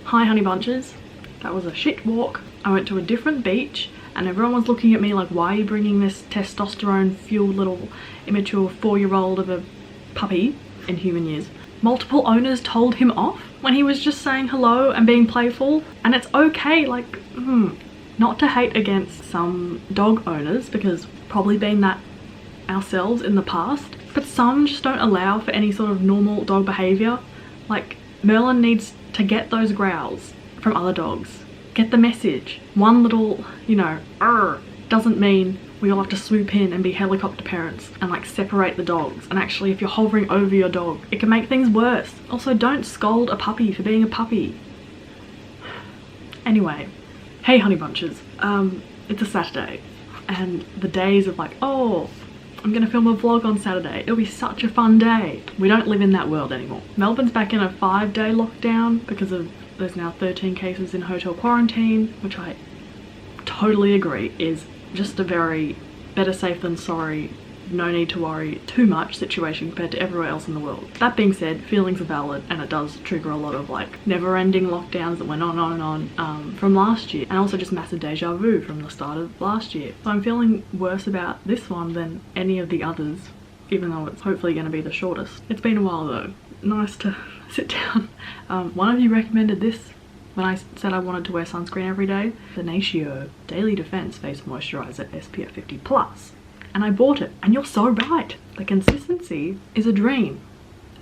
Hi honey bunches, that was a shit walk. I went to a different beach and everyone was looking at me like, why are you bringing this testosterone fueled little immature 4-year-old of a puppy in human years? Multiple owners told him off when he was just saying hello and being playful, and it's okay, like, not to hate against some dog owners, because probably been that ourselves in the past, but some just don't allow for any sort of normal dog behavior. Like, Merlin needs to get those growls from other dogs. Get the message. One little, you know, doesn't mean we all have to swoop in and be helicopter parents and like separate the dogs. And actually, if you're hovering over your dog, it can make things worse. Also, don't scold a puppy for being a puppy. Anyway, hey honey bunches, it's a Saturday and the days of like, oh, I'm gonna film a vlog on Saturday, it'll be such a fun day. We don't live in that world anymore. Melbourne's back in a 5-day lockdown because of there's now 13 cases in hotel quarantine, which I totally agree is just a very better safe than sorry, no need to worry too much situation compared to everywhere else in the world. That being said, feelings are valid and it does trigger a lot of like never-ending lockdowns that went on from last year, and also just massive deja vu from the start of last year. So I'm feeling worse about this one than any of the others, even though it's hopefully going to be the shortest. It's been a while though. Nice to sit down. One of you recommended this when I said I wanted to wear sunscreen every day. The Natio Daily Defense Face Moisturizer SPF 50+. And I bought it, and you're so right. The consistency is a dream.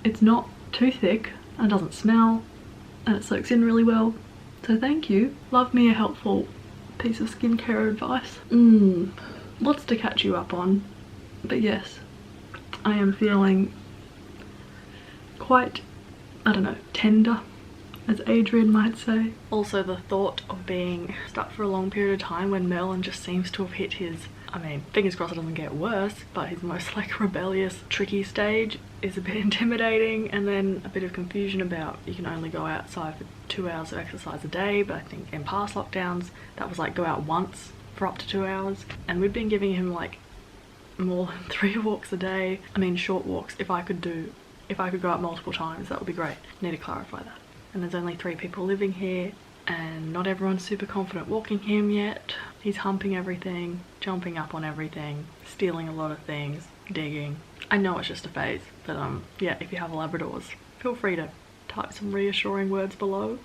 It's not too thick, and it doesn't smell, and it soaks in really well. So thank you. Love me a helpful piece of skincare advice. Lots to catch you up on, but yes, I am feeling quite, I don't know, tender, as Adrian might say. Also the thought of being stuck for a long period of time when Merlin just seems to have hit his, I mean, fingers crossed it doesn't get worse, but his most like rebellious, tricky stage is a bit intimidating, and then a bit of confusion about you can only go outside for 2 hours of exercise a day, but I think in past lockdowns that was like go out once for up to 2 hours, and we've been giving him like more than 3 walks a day. I mean short walks. If I could go out multiple times, that would be great. Need to clarify that. And there's only 3 people living here and not everyone's super confident walking him yet. He's humping everything, jumping up on everything, stealing a lot of things, digging. I know it's just a phase, but yeah, if you have Labradors, feel free to type some reassuring words below.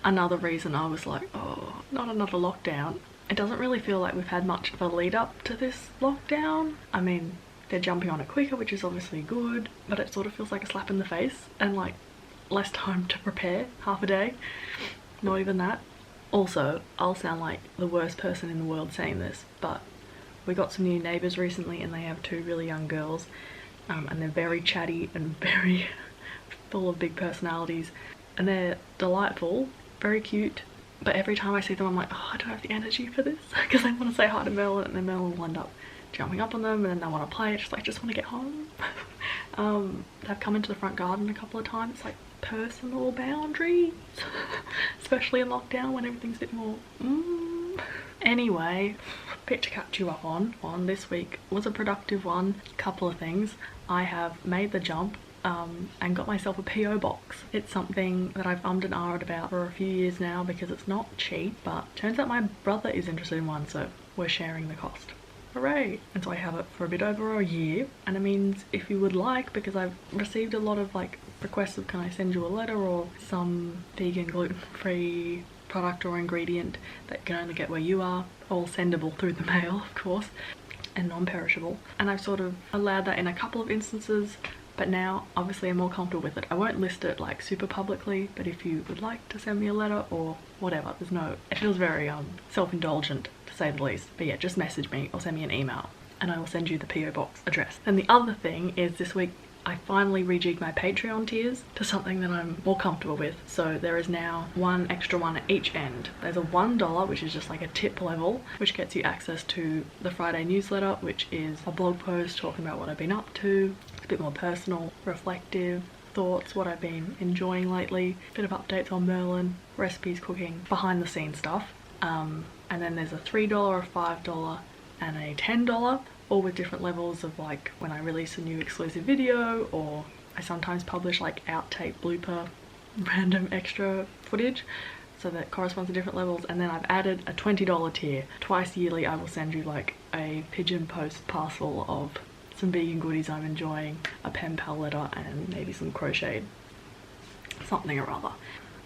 Another reason I was like, oh, not another lockdown. It doesn't really feel like we've had much of a lead up to this lockdown. I mean, they're jumping on it quicker, which is obviously good, but it sort of feels like a slap in the face and like less time to prepare, half a day. Not even that. Also, I'll sound like the worst person in the world saying this, but we got some new neighbours recently and they have 2 really young girls, and they're very chatty and very full of big personalities, and they're delightful, very cute, but every time I see them I'm like, oh, I don't have the energy for this, because I want to say hi to Merlin, and then Merlin will end up jumping up on them and then they want to play. It's just like, I just want to get home. They've come into the front garden a couple of times. It's like personal boundaries, especially in lockdown when everything's a bit more Anyway, bit to catch you up on this week was a productive one. Couple of things. I have made the jump and got myself a PO box. It's something that I've ummed and ahed about for a few years now because it's not cheap, but turns out my brother is interested in one, so we're sharing the cost. Hooray! And so I have it for a bit over a year, and it means if you would like, because I've received a lot of like requests of can I send you a letter or some vegan gluten-free product or ingredient that can only get where you are, all sendable through the mail of course, and non-perishable, and I've sort of allowed that in a couple of instances, but now obviously I'm more comfortable with it. I won't list it like super publicly, but if you would like to send me a letter or whatever, it feels very self-indulgent to say the least, but yeah, just message me or send me an email and I will send you the PO box address. And the other thing is this week I finally rejigged my Patreon tiers to something that I'm more comfortable with. So there is now one extra one at each end. There's a $1, which is just like a tip level, which gets you access to the Friday newsletter, which is a blog post talking about what I've been up to. It's a bit more personal, reflective, thoughts, what I've been enjoying lately, bit of updates on Merlin, recipes, cooking, behind the scenes stuff. And then there's a $3, a $5 and a $10, all with different levels of like when I release a new exclusive video, or I sometimes publish like outtake, blooper, random extra footage so that corresponds to different levels, and then I've added a $20 tier. Twice yearly I will send you like a pigeon post parcel of some vegan goodies I'm enjoying, a pen pal letter, and maybe some crocheted something or other.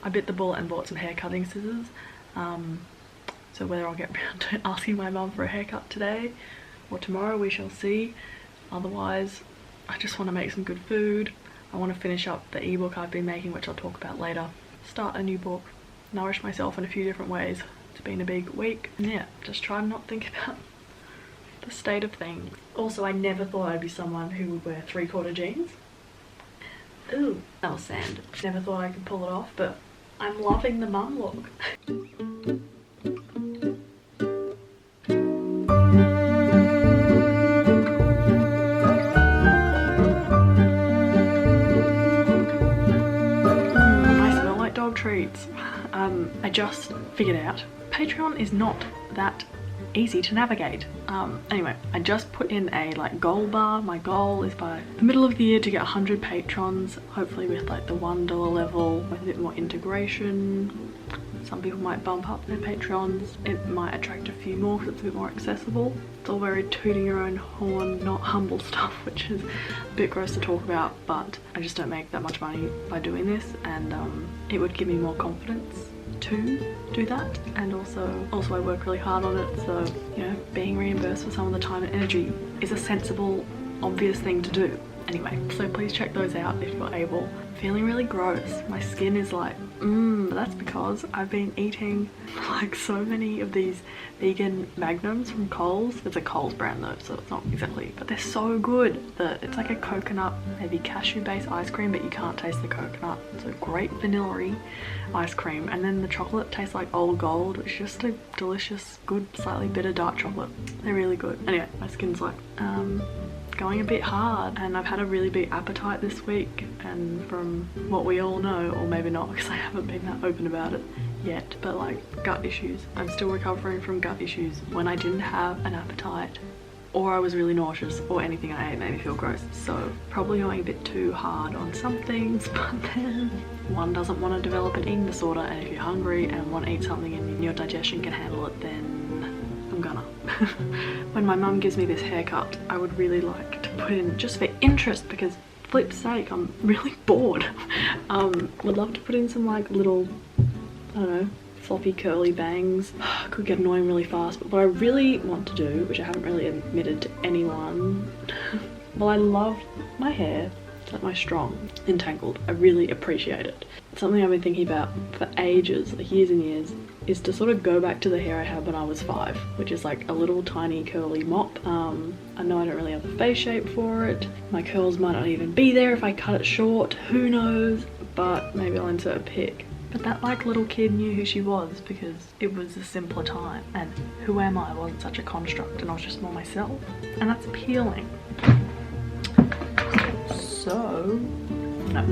I bit the bullet and bought some hair cutting scissors, so whether I'll get around to asking my mum for a haircut today or tomorrow, we shall see. Otherwise, I just want to make some good food. I want to finish up the ebook I've been making, which I'll talk about later. Start a new book, nourish myself in a few different ways. It's been a big week. And yeah, just try and not think about the state of things. Also, I never thought I'd be someone who would wear 3/4 jeans. Ooh, that was sand. Never thought I could pull it off, but I'm loving the mum look. Treats. I just figured out Patreon is not that easy to navigate. Anyway, I just put in a like goal bar. My goal is by the middle of the year to get 100 patrons, hopefully with like the $1 level with a bit more integration. Some people might bump up their patrons. It might attract a few more because it's a bit more accessible. It's all very tooting your own horn, not humble stuff, which is a bit gross to talk about, but I just don't make that much money by doing this, and it would give me more confidence to do that. And also I work really hard on it, so you know, being reimbursed for some of the time and energy is a sensible, obvious thing to do. Anyway, so please check those out if you're able. I'm feeling really gross. My skin is like, that's because I've been eating like so many of these vegan magnums from Coles. It's a Coles brand though, so it's not exactly, but they're so good. It's like a coconut, maybe cashew based ice cream, but you can't taste the coconut. It's a great vanilla-y ice cream, and then the chocolate tastes like old gold, which is just a delicious, good, slightly bitter dark chocolate. They're really good. Anyway, my skin's like, going a bit hard, and I've had a really big appetite this week, and from what we all know, or maybe not because I haven't been that open about it yet, but like gut issues. I'm still recovering from gut issues when I didn't have an appetite, or I was really nauseous, or anything I ate made me feel gross. So probably going a bit too hard on some things, but then one doesn't want to develop an eating disorder, and if you're hungry and want to eat something and your digestion can handle it, then I'm gonna. When my mum gives me this haircut, I would really like to put in, just for interest, because flip's sake, I'm really bored. Would love to put in some like little, I don't know, floppy curly bangs. Could get annoying really fast, but what I really want to do, which I haven't really admitted to anyone, well, I love my hair, it's like my strong, entangled. I really appreciate it. Something I've been thinking about for ages, like years and years, is to sort of go back to the hair I had when I was 5, which is like a little tiny curly mop. I know I don't really have a face shape for it. My curls might not even be there if I cut it short, who knows, but maybe I'll insert a pic. But that like little kid knew who she was because it was a simpler time, and who am I wasn't such a construct, and I was just more myself, and that's appealing. So, no.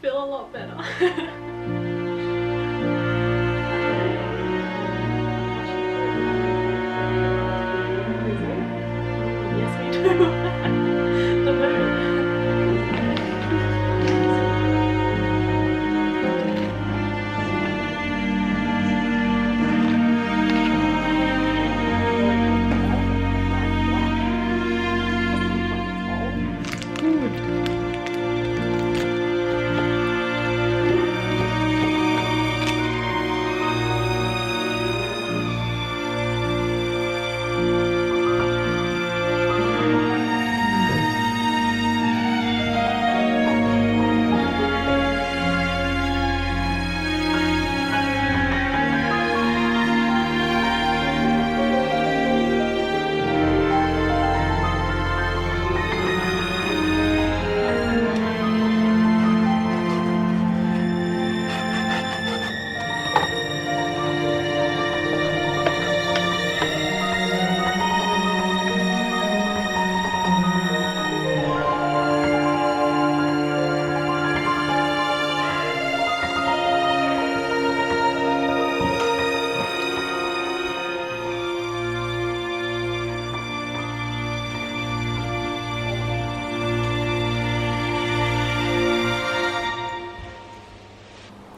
feel a lot better. Yes, me too. The mood.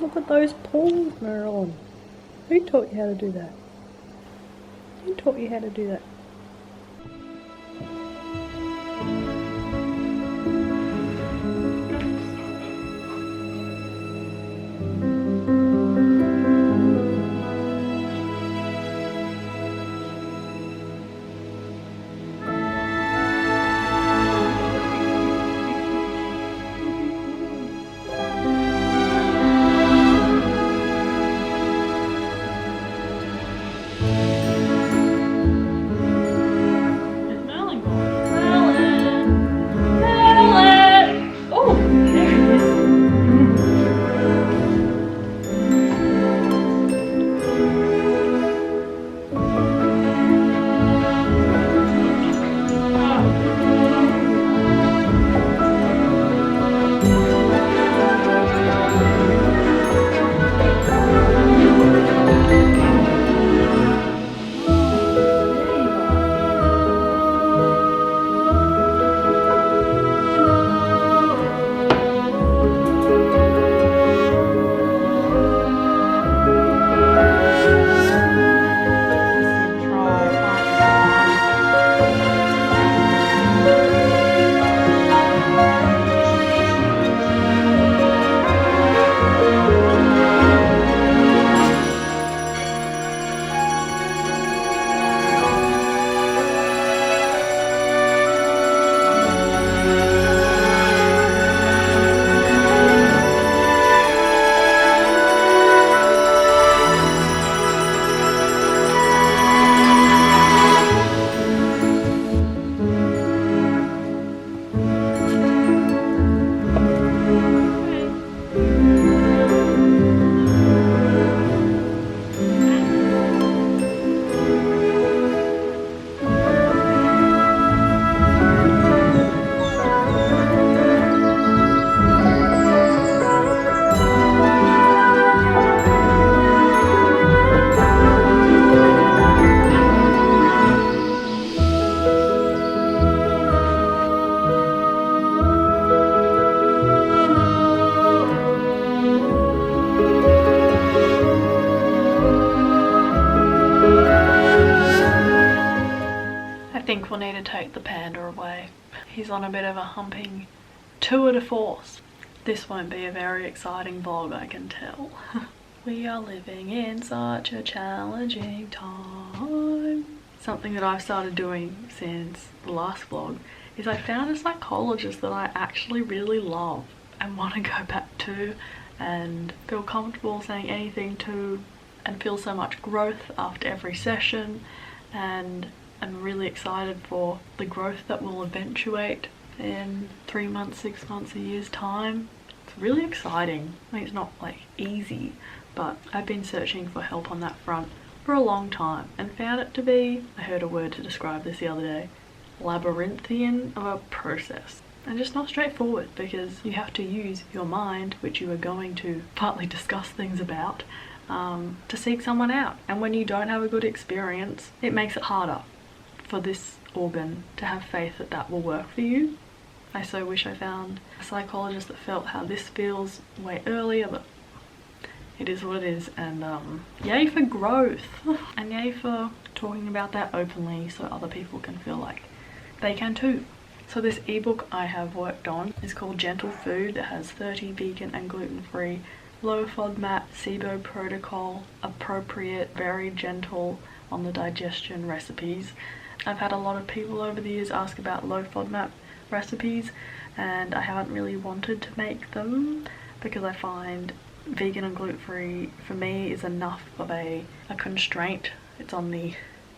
Look at those paws, Merlin. Who taught you how to do that? Who taught you how to do that? think we'll need to take the panda away. He's on a bit of a humping tour de force. This won't be a very exciting vlog, I can tell. We are living in such a challenging time. Something that I've started doing since the last vlog is I found a psychologist that I actually really love and want to go back to and feel comfortable saying anything to, and feel so much growth after every session, and I'm really excited for the growth that will eventuate in 3 months, 6 months, a year's time. It's really exciting. I mean, it's not like easy, but I've been searching for help on that front for a long time and found it to be, I heard a word to describe this the other day, labyrinthian of a process. and just not straightforward, because you have to use your mind, which you are going to partly discuss things about, to seek someone out. And when you don't have a good experience, it makes it harder for this organ to have faith that that will work for you. I so wish I found a psychologist that felt how this feels way earlier, but it is what it is. And yay for growth, and yay for talking about that openly so other people can feel like they can too. So this ebook I have worked on is called Gentle Food. It has 30 vegan and gluten-free, low FODMAP, SIBO protocol, appropriate, very gentle on the digestion recipes. I've had a lot of people over the years ask about low FODMAP recipes, and I haven't really wanted to make them because I find vegan and gluten-free for me is enough of a constraint. It's on the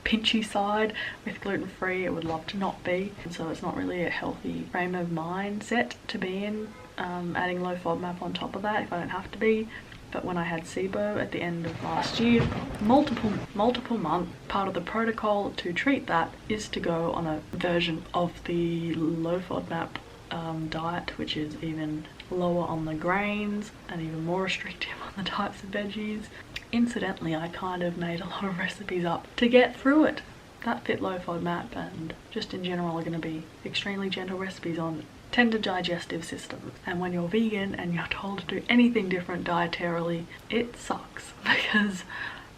pinchy side. With gluten-free it would love to not be, and so it's not really a healthy frame of mindset to be in, adding low FODMAP on top of that if I don't have to be. But when I had SIBO at the end of last year, multiple months, part of the protocol to treat that is to go on a version of the low FODMAP diet, which is even lower on the grains and even more restrictive on the types of veggies. Incidentally, I kind of made a lot of recipes up to get through it that fit low FODMAP and just in general are going to be extremely gentle recipes on tender digestive systems. And when you're vegan and you're told to do anything different dietarily, it sucks, because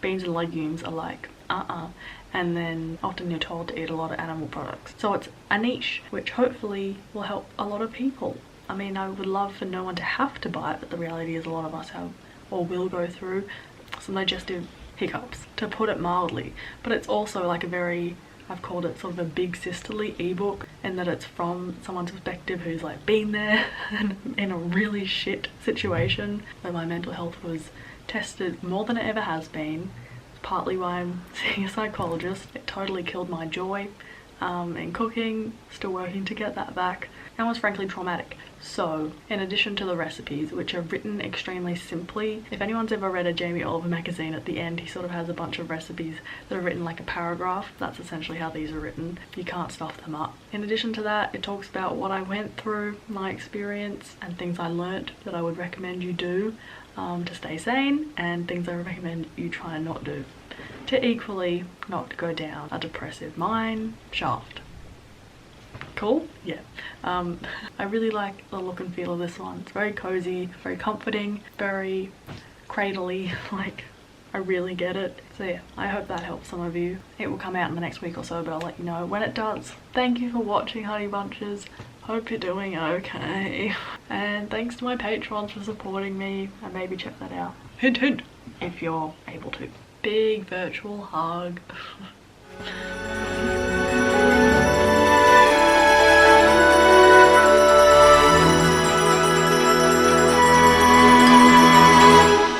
beans and legumes are like and then often you're told to eat a lot of animal products. So it's a niche which hopefully will help a lot of people. I mean, I would love for no one to have to buy it, but the reality is a lot of us have or will go through some digestive hiccups, to put it mildly. But it's also like a very, I've called it sort of a big sisterly ebook, in that it's from someone's perspective who's like been there and in a really shit situation where my mental health was tested more than it ever has been. It's partly why I'm seeing a psychologist. It totally killed my joy in cooking, still working to get that back, and was frankly traumatic. So in addition to the recipes, which are written extremely simply, if anyone's ever read a Jamie Oliver magazine, at the end he sort of has a bunch of recipes that are written like a paragraph. That's essentially how these are written. You can't stuff them up. In addition to that, it talks about what I went through, my experience, and things I learnt that I would recommend you do to stay sane, and things I recommend you try and not do to equally not go down a depressive mine shaft. Cool? Yeah. I really like the look and feel of this one. It's very cozy, very comforting, very cradly, like I really get it. So yeah, I hope that helps some of you. It will come out in the next week or so, but I'll let you know when it does. Thank you for watching, Honey Bunches. Hope you're doing okay. And thanks to my patrons for supporting me, and maybe check that out. Hint hint, if you're able to. Big virtual hug.